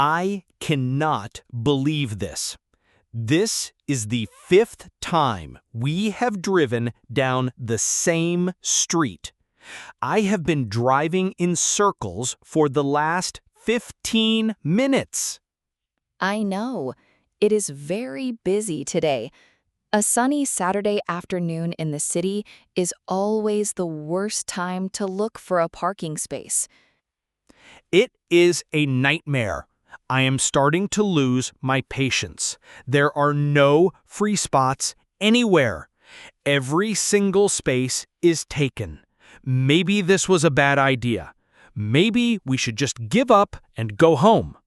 I cannot believe this. This is the 5th time we have driven down the same street. I have been driving in circles for the last 15 minutes. I know. It is very busy today. A sunny Saturday afternoon in the city is always the worst time to look for a parking space. It is a nightmare. I am starting to lose my patience. There are no free spots anywhere. Every single space is taken. Maybe this was a bad idea. Maybe we should just give up and go home.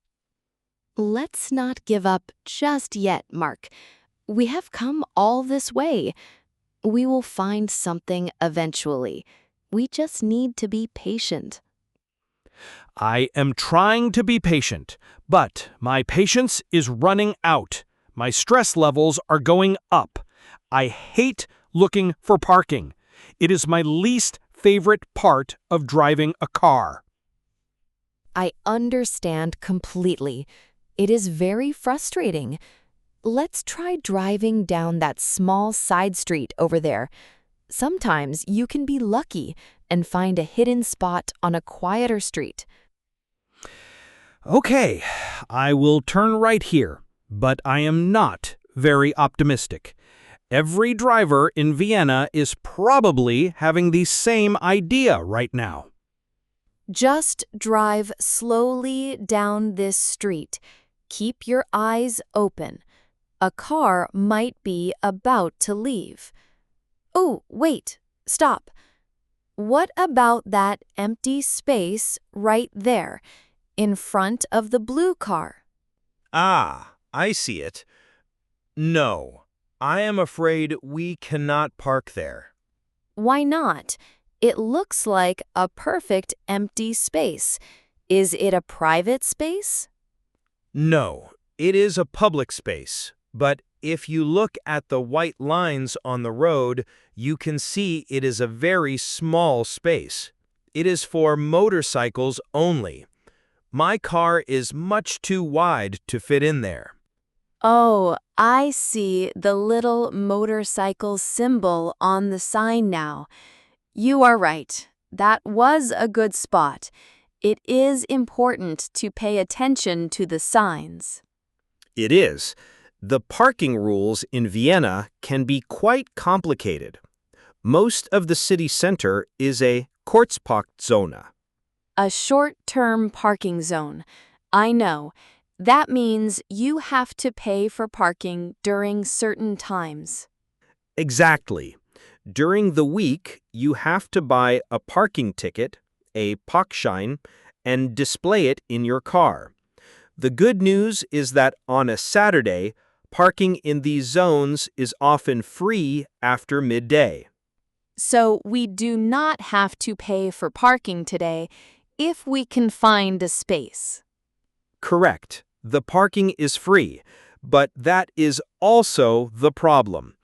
Let's not give up just yet, Mark. We have come all this way. We will find something eventually. We just need to be patient. I am trying to be patient, but my patience is running out. My stress levels are going up. I hate looking for parking. It is my least favorite part of driving a car. I understand completely. It is very frustrating. Let's try driving down that small side street over there. Sometimes you can be lucky and find a hidden spot on a quieter street. Okay, I will turn right here, but I am not very optimistic. Every driver in Vienna is probably having the same idea right now. Just drive slowly down this street. Keep your eyes open. A car might be about to leave. Oh, wait, stop. What about that empty space right there, in front of the blue car? Ah, I see it. No, I am afraid we cannot park there. Why not? It looks like a perfect empty space. Is it a private space? No, it is a public space, but if you look at the white lines on the road, you can see it is a very small space. It is for motorcycles only. My car is much too wide to fit in there. Oh, I see the little motorcycle symbol on the sign now. You are right. That was a good spot. It is important to pay attention to the signs. It is. The parking rules in Vienna can be quite complicated. Most of the city center is a Kurzparkzone. A short-term parking zone. I know. That means you have to pay for parking during certain times. Exactly. During the week, you have to buy a parking ticket, a Parkschein, and display it in your car. The good news is that on a Saturday, parking in these zones is often free after midday. So we do not have to pay for parking today if we can find a space. Correct. The parking is free, but that is also the problem.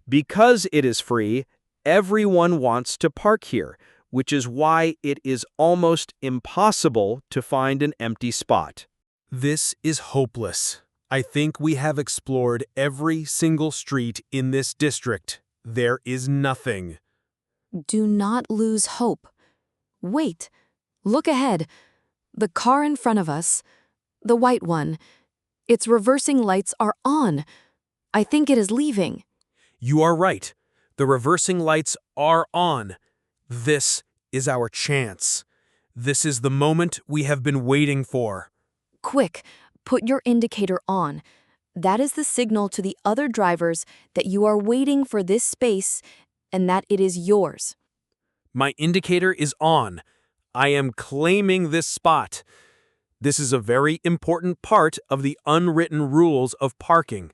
Because it is free, everyone wants to park here, which is why it is almost impossible to find an empty spot. This is hopeless. I think we have explored every single street in this district. There is nothing. Do not lose hope. Wait, look ahead. The car in front of us, the white one, its reversing lights are on. I think it is leaving. You are right. The reversing lights are on. This is our chance. This is the moment we have been waiting for. Quick, put your indicator on. That is the signal to the other drivers that you are waiting for this space and that it is yours. My indicator is on. I am claiming this spot. This is a very important part of the unwritten rules of parking.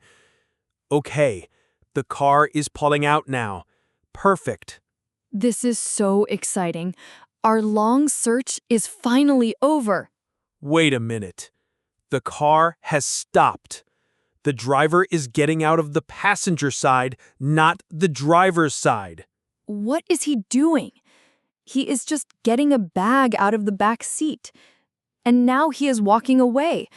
Okay, the car is pulling out now. Perfect. This is so exciting. Our long search is finally over. Wait a minute. The car has stopped. The driver is getting out of the passenger side, not the driver's side. What is he doing? He is just getting a bag out of the back seat. And now he is walking away.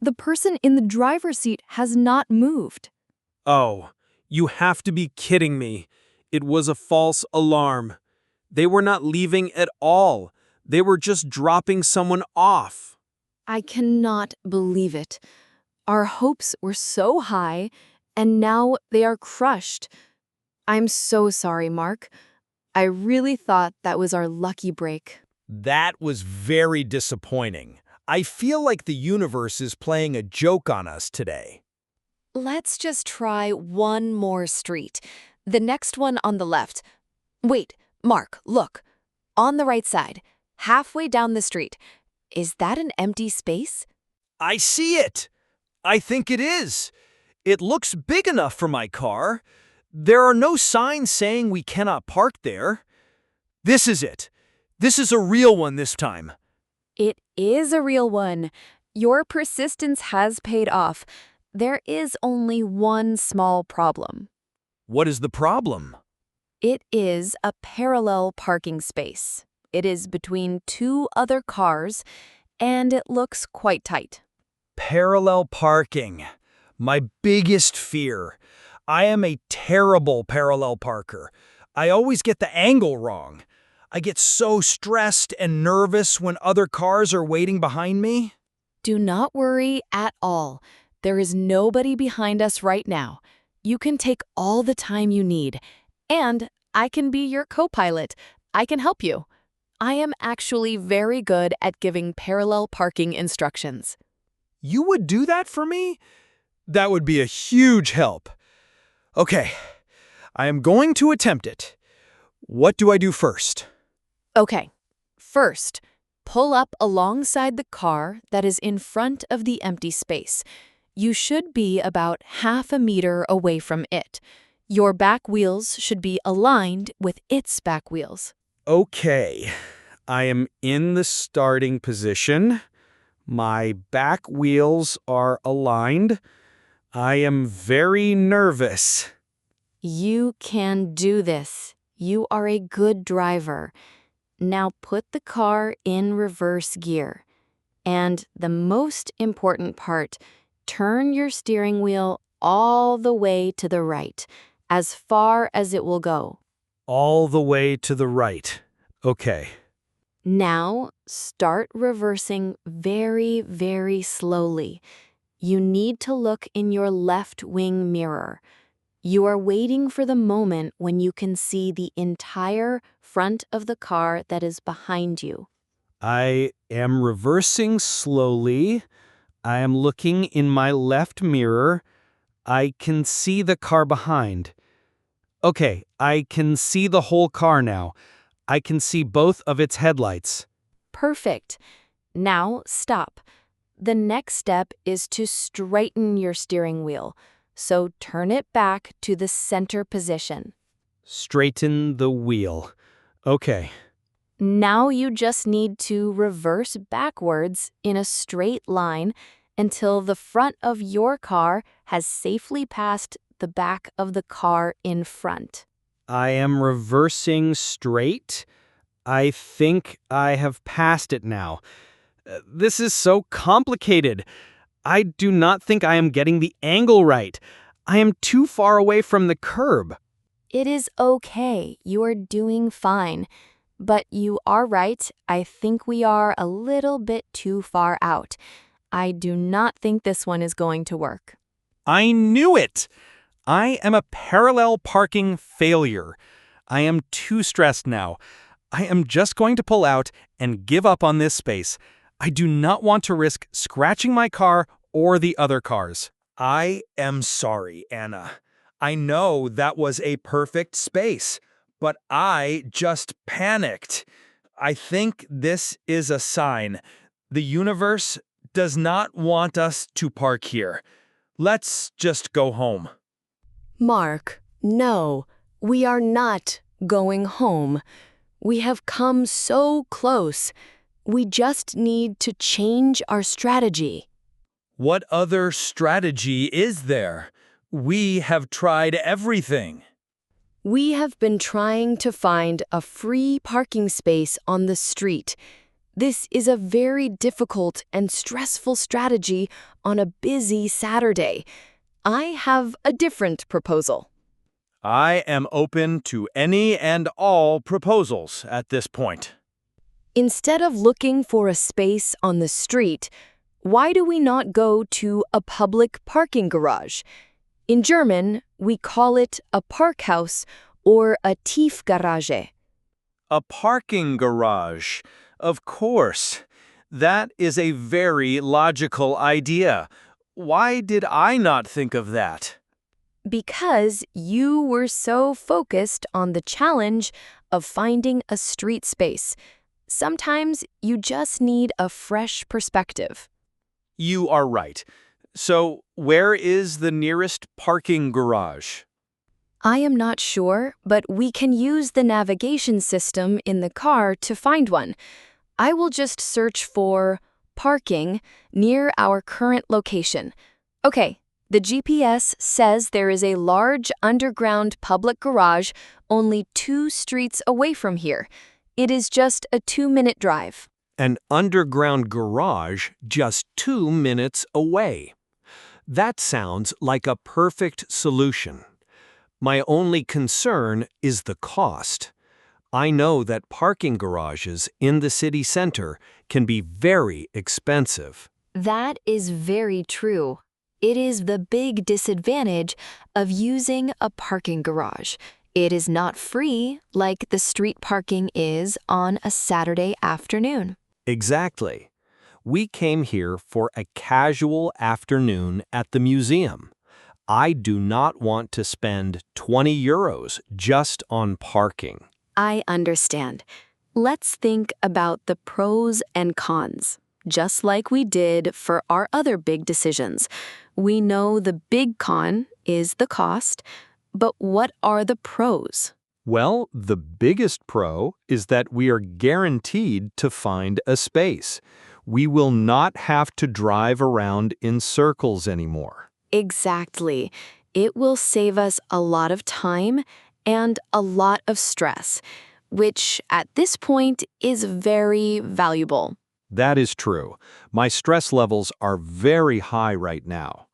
The person in the driver's seat has not moved. Oh, you have to be kidding me. It was a false alarm. They were not leaving at all. They were just dropping someone off. I cannot believe it. Our hopes were so high, and now they are crushed. I'm so sorry, Mark. I really thought that was our lucky break. That was very disappointing. I feel like the universe is playing a joke on us today. Let's just try one more street. The next one on the left. Wait, Mark, look. On the right side, halfway down the street. Is that an empty space? I see it. I think it is. It looks big enough for my car. There are no signs saying we cannot park there. This is it. This is a real one this time. It is a real one. Your persistence has paid off. There is only one small problem. What is the problem? It is a parallel parking space. It is between two other cars, and it looks quite tight. Parallel parking. My biggest fear. I am a terrible parallel parker. I always get the angle wrong. I get so stressed and nervous when other cars are waiting behind me. Do not worry at all. There is nobody behind us right now. You can take all the time you need. And I can be your co-pilot. I can help you. I am actually very good at giving parallel parking instructions. You would do that for me? That would be a huge help. Okay, I am going to attempt it. What do I do first? Okay, first, pull up alongside the car that is in front of the empty space. You should be about half a meter away from it. Your back wheels should be aligned with its back wheels. Okay, I am in the starting position. My back wheels are aligned. I am very nervous. You can do this. You are a good driver. Now put the car in reverse gear. And the most important part, turn your steering wheel all the way to the right, as far as it will go. All the way to the right. Okay. Now, start reversing very, very slowly. You need to look in your left wing mirror. You are waiting for the moment when you can see the entire front of the car that is behind you. I am reversing slowly. I am looking in my left mirror. I can see the car behind. Okay, I can see the whole car now. I can see both of its headlights. Perfect. Now, stop. The next step is to straighten your steering wheel. So turn it back to the center position. Straighten the wheel. Okay. Now you just need to reverse backwards in a straight line until the front of your car has safely passed the back of the car in front. I am reversing straight. I think I have passed it now. This is so complicated. I do not think I am getting the angle right. I am too far away from the curb. It is okay. You are doing fine. But you are right. I think we are a little bit too far out. I do not think this one is going to work. I knew it! I am a parallel parking failure. I am too stressed now. I am just going to pull out and give up on this space. I do not want to risk scratching my car or the other cars. I am sorry, Anna. I know that was a perfect space, but I just panicked. I think this is a sign. The universe does not want us to park here. Let's just go home. Mark, no, we are not going home. We have come so close. We just need to change our strategy. What other strategy is there? We have tried everything. We have been trying to find a free parking space on the street. This is a very difficult and stressful strategy on a busy Saturday. I have a different proposal. I am open to any and all proposals at this point. Instead of looking for a space on the street, why do we not go to a public parking garage? In German, we call it a Parkhaus or a Tiefgarage. A parking garage. Of course. That is a very logical idea. Why did I not think of that? Because you were so focused on the challenge of finding a street space. Sometimes you just need a fresh perspective. You are right. So, where is the nearest parking garage? I am not sure, but we can use the navigation system in the car to find one. I will just search for parking near our current location. Okay, the GPS says there is a large underground public garage only 2 streets away from here. It is just a 2-minute drive. An underground garage just 2 minutes away. That sounds like a perfect solution. My only concern is the cost. I know that parking garages in the city center can be very expensive. That is very true. It is the big disadvantage of using a parking garage. It is not free like the street parking is on a Saturday afternoon. Exactly. We came here for a casual afternoon at the museum. I do not want to spend 20 euros just on parking. I understand. Let's think about the pros and cons. Just like we did for our other big decisions. We know the big con is the cost, but what are the pros? Well, the biggest pro is that we are guaranteed to find a space. We will not have to drive around in circles anymore. Exactly. It will save us a lot of time and a lot of stress, which at this point is very valuable. That is true. My stress levels are very high right now.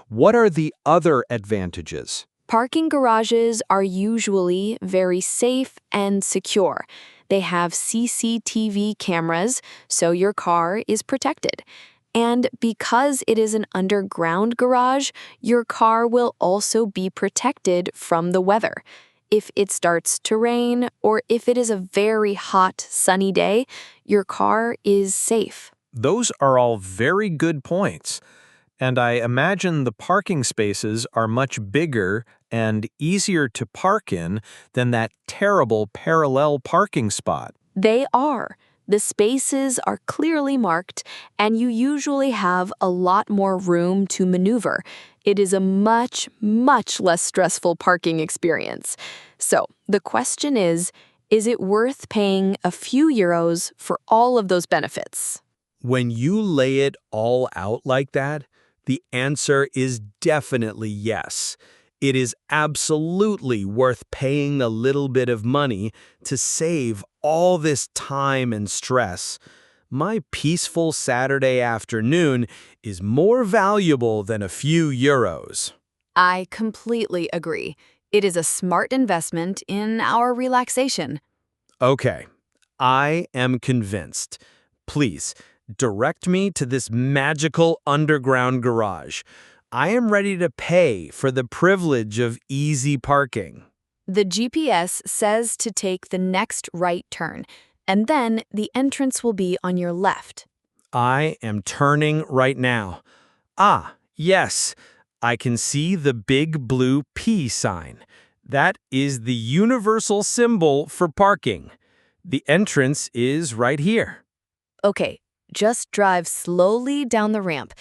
What are the other advantages? Parking garages are usually very safe and secure. They have CCTV cameras, so your car is protected. And because it is an underground garage, your car will also be protected from the weather. If it starts to rain or if it is a very hot, sunny day, your car is safe. Those are all very good points. And I imagine the parking spaces are much bigger and easier to park in than that terrible parallel parking spot. They are. The spaces are clearly marked, and you usually have a lot more room to maneuver. It is a much, much less stressful parking experience. So, the question is it worth paying a few euros for all of those benefits? When you lay it all out like that, the answer is definitely yes. It is absolutely worth paying a little bit of money to save all this time and stress. My peaceful Saturday afternoon is more valuable than a few euros. I completely agree. It is a smart investment in our relaxation. Okay, I am convinced. Please, direct me to this magical underground garage. I am ready to pay for the privilege of easy parking. The GPS says to take the next right turn, and then the entrance will be on your left. I am turning right now. Ah, yes, I can see the big blue P sign. That is the universal symbol for parking. The entrance is right here. Okay, just drive slowly down the ramp.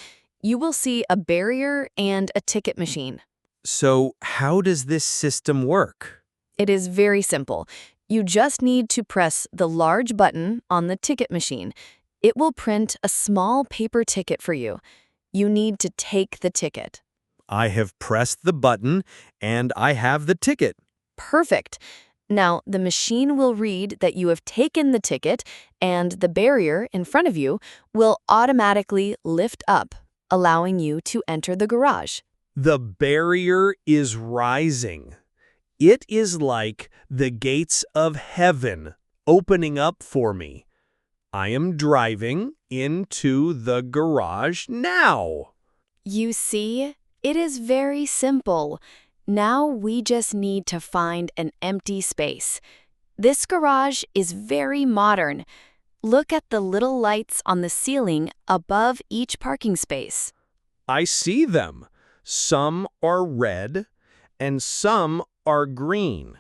You will see a barrier and a ticket machine. So, how does this system work? It is very simple. You just need to press the large button on the ticket machine. It will print a small paper ticket for you. You need to take the ticket. I have pressed the button and I have the ticket. Perfect. Now, the machine will read that you have taken the ticket, and the barrier in front of you will automatically lift up, allowing you to enter the garage. The barrier is rising. It is like the gates of heaven opening up for me. I am driving into the garage now. You see, it is very simple. Now we just need to find an empty space. This garage is very modern. Look at the little lights on the ceiling above each parking space. I see them. Some are red and some are green.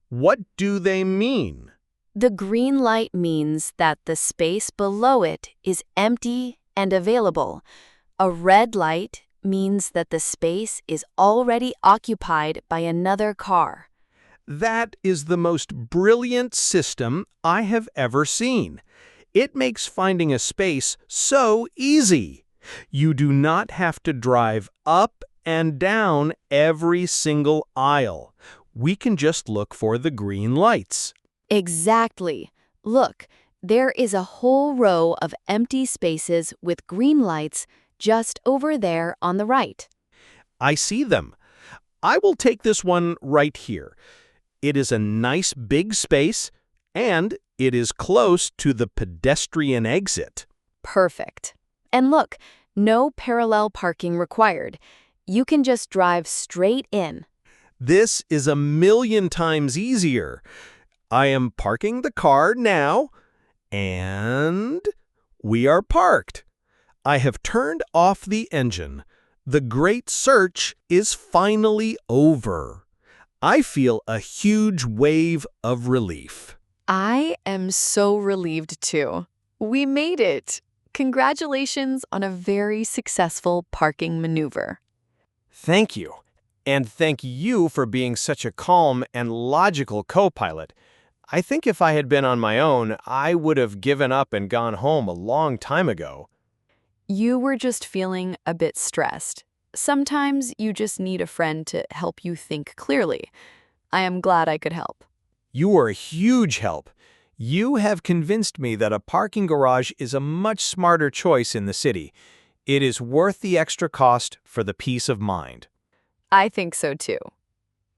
What do they mean? The green light means that the space below it is empty and available. A red light means that the space is already occupied by another car. That is the most brilliant system I have ever seen. It makes finding a space so easy. You do not have to drive up and down every single aisle. We can just look for the green lights. Exactly. Look, there is a whole row of empty spaces with green lights just over there on the right. I see them. I will take this one right here. It is a nice big space, and it is close to the pedestrian exit. Perfect. And look, no parallel parking required. You can just drive straight in. This is a million times easier. I am parking the car now, and we are parked. I have turned off the engine. The great search is finally over. I feel a huge wave of relief. I am so relieved too. We made it. Congratulations on a very successful parking maneuver. Thank you. And thank you for being such a calm and logical co-pilot. I think if I had been on my own, I would have given up and gone home a long time ago. You were just feeling a bit stressed. Sometimes you just need a friend to help you think clearly. I am glad I could help. You are a huge help. You have convinced me that a parking garage is a much smarter choice in the city. It is worth the extra cost for the peace of mind. I think so too.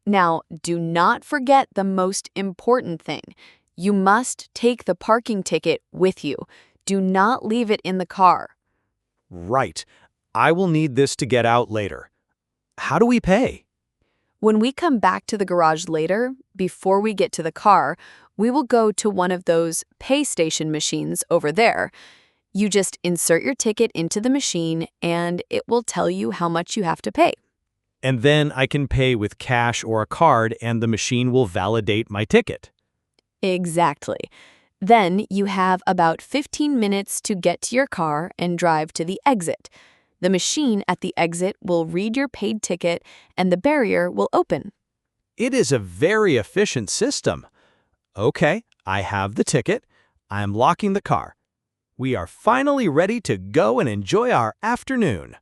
Now, do not forget the most important thing. You must take the parking ticket with you. Do not leave it in the car. Right. I will need this to get out later. How do we pay? When we come back to the garage later, before we get to the car, we will go to one of those pay station machines over there. You just insert your ticket into the machine and it will tell you how much you have to pay. And then I can pay with cash or a card and the machine will validate my ticket. Exactly. Then you have about 15 minutes to get to your car and drive to the exit. The machine at the exit will read your paid ticket and the barrier will open. It is a very efficient system. Okay, I have the ticket. I am locking the car. We are finally ready to go and enjoy our afternoon.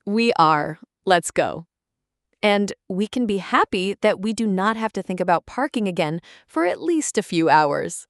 We are. Let's go. And we can be happy that we do not have to think about parking again for at least a few hours.